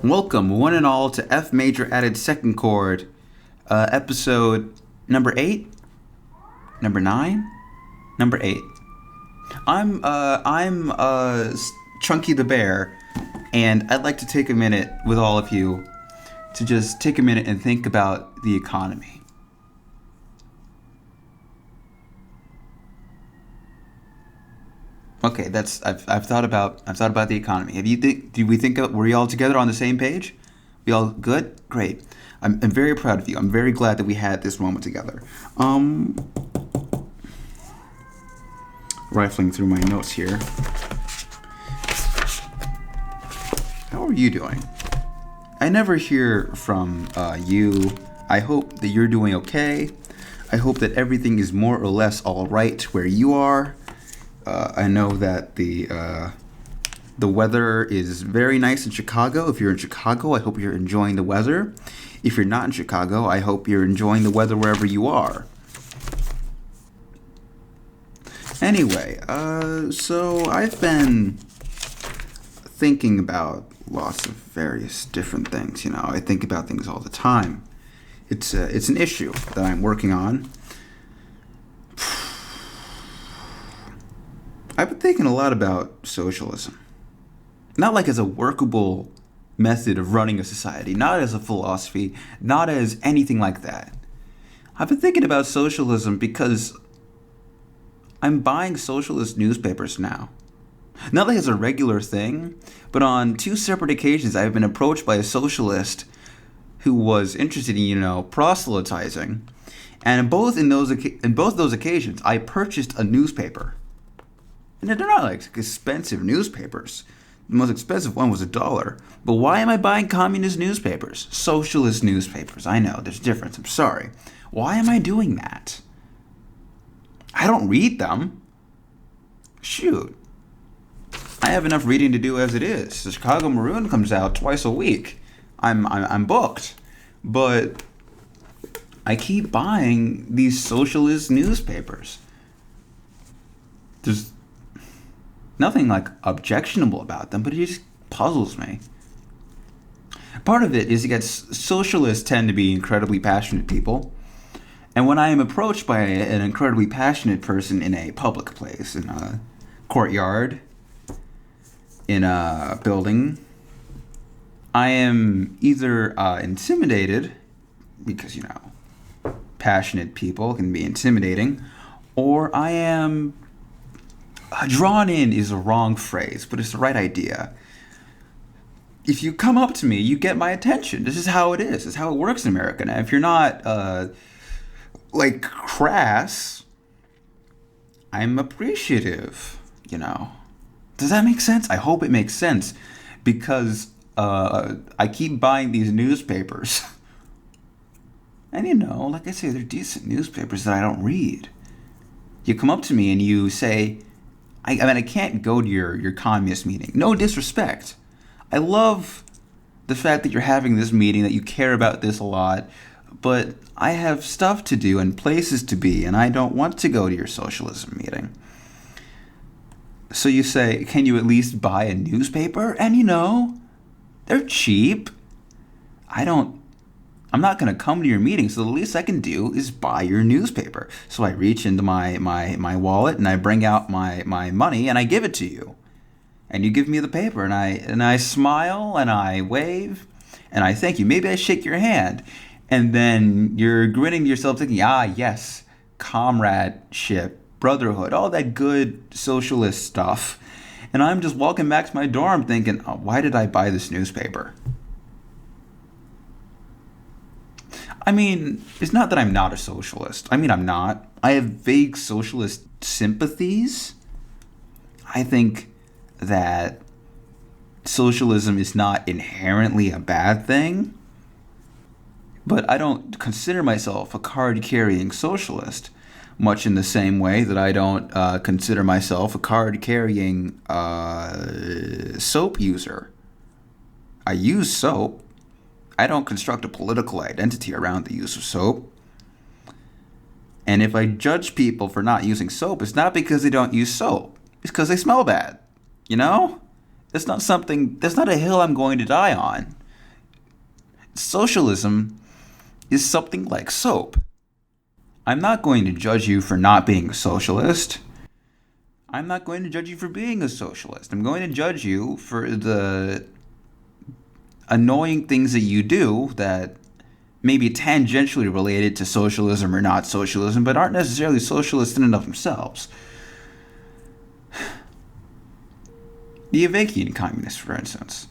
Welcome, one and all, to F major added second chord, episode number 8, number 9, number 8. I'm Chunky the Bear, and I'd like to take a minute with all of you to just take a minute and think about the economy. Okay, I've thought about the economy. Were you all together on the same page? We all good? Great. I'm very proud of you. I'm very glad that we had this moment together. Rifling through my notes here. How are you doing? I never hear from you. I hope that you're doing okay. I hope that everything is more or less all right where you are. I know that the weather is very nice in Chicago. If you're in Chicago, I hope you're enjoying the weather. If you're not in Chicago, I hope you're enjoying the weather wherever you are. Anyway, so I've been thinking about lots of various different things. You know, I think about things all the time. It's an issue that I'm working on. I've been thinking a lot about socialism. Not like as a workable method of running a society, not as a philosophy, not as anything like that. I've been thinking about socialism because I'm buying socialist newspapers now. Not like it's a regular thing, but on 2 separate occasions I've been approached by a socialist who was interested in, proselytizing. And in both those occasions, I purchased a newspaper. And they're not like expensive newspapers. The most expensive one was $1. But why am I buying communist newspapers? Socialist newspapers. I know, there's a difference. I'm sorry. Why am I doing that? I don't read them. Shoot. I have enough reading to do as it is. The Chicago Maroon comes out twice a week. I'm booked. But I keep buying these socialist newspapers. There's nothing like objectionable about them, but it just puzzles me. Part of it is because socialists tend to be incredibly passionate people. And when I am approached by an incredibly passionate person in a public place, in a courtyard, in a building, I am either intimidated, because, passionate people can be intimidating, or I am drawn in is a wrong phrase, but it's the right idea. If you come up to me, you get my attention. This is how it is. This is how it works in America. Now, if you're not, crass, I'm appreciative, Does that make sense? I hope it makes sense, because I keep buying these newspapers. And, like I say, they're decent newspapers that I don't read. You come up to me and you say, I can't go to your communist meeting. No disrespect. I love the fact that you're having this meeting, that you care about this a lot, but I have stuff to do and places to be, and I don't want to go to your socialism meeting. So you say, can you at least buy a newspaper? And they're cheap. I'm not going to come to your meeting, so the least I can do is buy your newspaper. So I reach into my wallet and I bring out my money and I give it to you. And you give me the paper and I smile and I wave and I thank you. Maybe I shake your hand. And then you're grinning to yourself thinking, yes, comradeship, brotherhood, all that good socialist stuff. And I'm just walking back to my dorm thinking, why did I buy this newspaper? I mean, it's not that I'm not a socialist. I'm not. I have vague socialist sympathies. I think that socialism is not inherently a bad thing. But I don't consider myself a card-carrying socialist, much in the same way that I don't consider myself a card-carrying soap user. I use soap. I don't construct a political identity around the use of soap. And if I judge people for not using soap, it's not because they don't use soap. It's because they smell bad. It's not a hill I'm going to die on. Socialism is something like soap. I'm not going to judge you for not being a socialist. I'm not going to judge you for being a socialist. I'm going to judge you for the annoying things that you do that may be tangentially related to socialism or not socialism, but aren't necessarily socialist in and of themselves. The Avakian communists, for instance.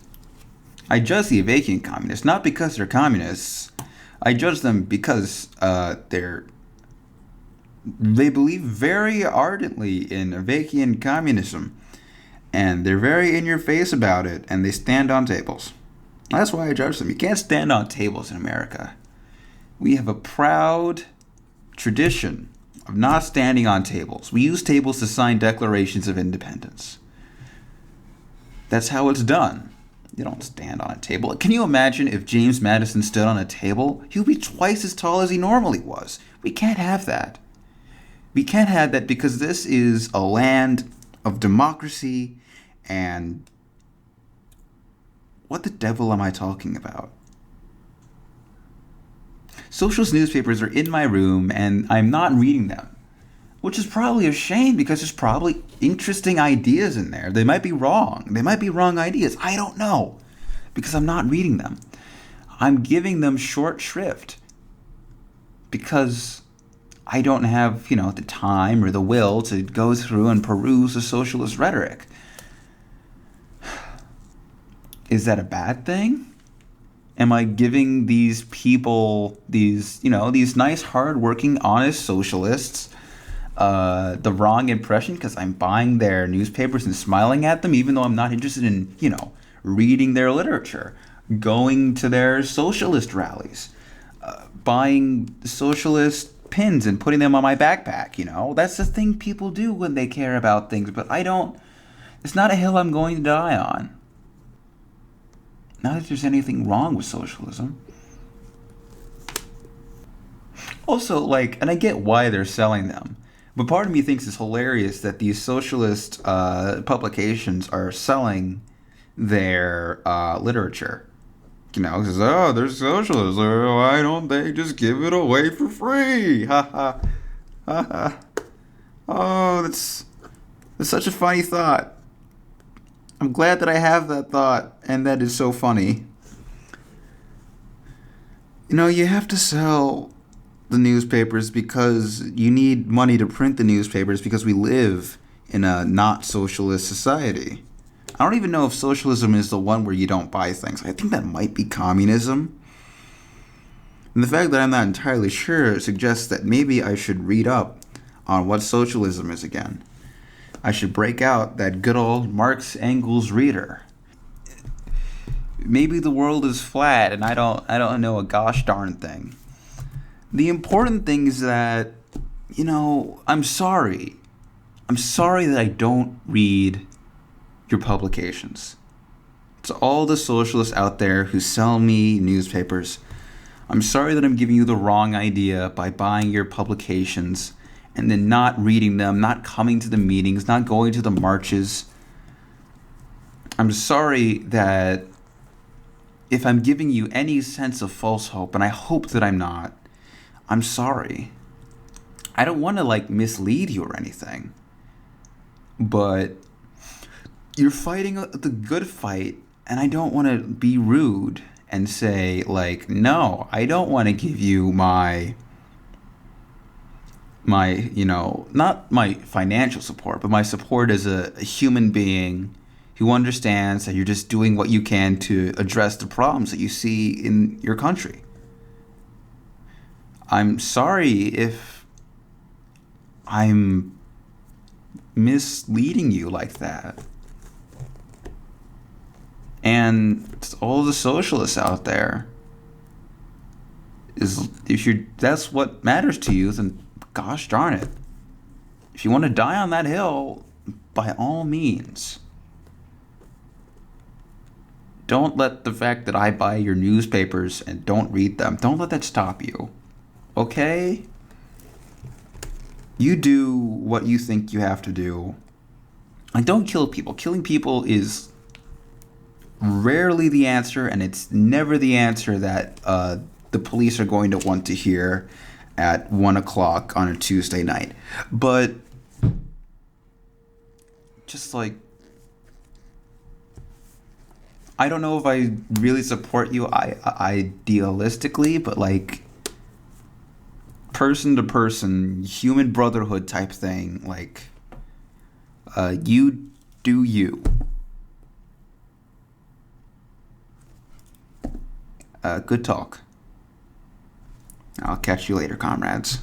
I judge the Avakian communists not because they're communists. I judge them because they believe very ardently in Avakian communism, and they're very in your face about it, and they stand on tables. That's why I judge them. You can't stand on tables in America. We have a proud tradition of not standing on tables. We use tables to sign declarations of independence. That's how it's done. You don't stand on a table. Can you imagine if James Madison stood on a table? He would be twice as tall as he normally was. We can't have that. We can't have that because this is a land of democracy and what the devil am I talking about? Socialist newspapers are in my room and I'm not reading them, which is probably a shame because there's probably interesting ideas in there. They might be wrong. They might be wrong ideas. I don't know because I'm not reading them. I'm giving them short shrift because I don't have, the time or the will to go through and peruse the socialist rhetoric. Is that a bad thing? Am I giving these people, these nice, hard-working, honest socialists, the wrong impression because I'm buying their newspapers and smiling at them, even though I'm not interested in, reading their literature, going to their socialist rallies, buying socialist pins and putting them on my backpack, That's the thing people do when they care about things, but I don't. It's not a hill I'm going to die on. Not that there's anything wrong with socialism. Also, and I get why they're selling them, but part of me thinks it's hilarious that these socialist publications are selling their literature. Because, they're socialists. Why don't they just give it away for free? Ha ha. Ha ha. Oh, that's such a funny thought. I'm glad that I have that thought, and that is so funny. You have to sell the newspapers because you need money to print the newspapers because we live in a not socialist society. I don't even know if socialism is the one where you don't buy things. I think that might be communism. And the fact that I'm not entirely sure suggests that maybe I should read up on what socialism is again. I should break out that good old Marx Engels reader. Maybe the world is flat and I don't know a gosh darn thing. The important thing is that, I'm sorry. I'm sorry that I don't read your publications. To all the socialists out there who sell me newspapers, I'm sorry that I'm giving you the wrong idea by buying your publications and then not reading them, not coming to the meetings, not going to the marches. I'm sorry that if I'm giving you any sense of false hope, and I hope that I'm not, I'm sorry. I don't want to mislead you or anything. But you're fighting the good fight, and I don't want to be rude and say, no, I don't want to give you my not my financial support, but my support as a human being who understands that you're just doing what you can to address the problems that you see in your country. I'm sorry if I'm misleading you like that. And all the socialists out there, that's what matters to you, then gosh darn it. If you want to die on that hill, by all means. Don't let the fact that I buy your newspapers and don't read them, don't let that stop you. Okay? You do what you think you have to do. And don't kill people. Killing people is rarely the answer, and it's never the answer that the police are going to want to hear at 1 o'clock on a Tuesday night. But just like, I don't know if I really support you idealistically, but like person to person, human brotherhood type thing, like you do you. Good talk. I'll catch you later, comrades.